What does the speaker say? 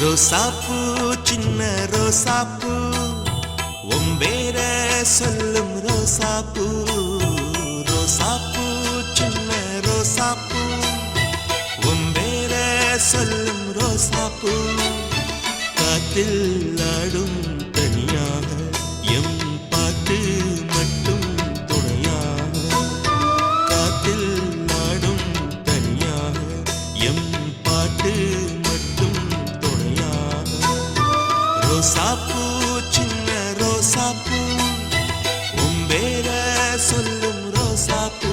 ரோசாப்பூ சின்ன ரோசாப்பூ உம்பேர சொல்லும் ரோசாப்பூ ரோசாப்பூ சின்ன ரோசாப்பூ உம்பேர சொல்லும் ரோசாப்பூ காத்தில் ஆடும் தனியாக எம் பாட்டு மட்டும் துணையாக காத்தில் ஆடும் தனியாக எம் பாட்டு மட்டும் துணையாக ரோசாப்பூ சின்ன ரோசாப்பூ உம்பேர சொல்லும் ரோசாப்பூ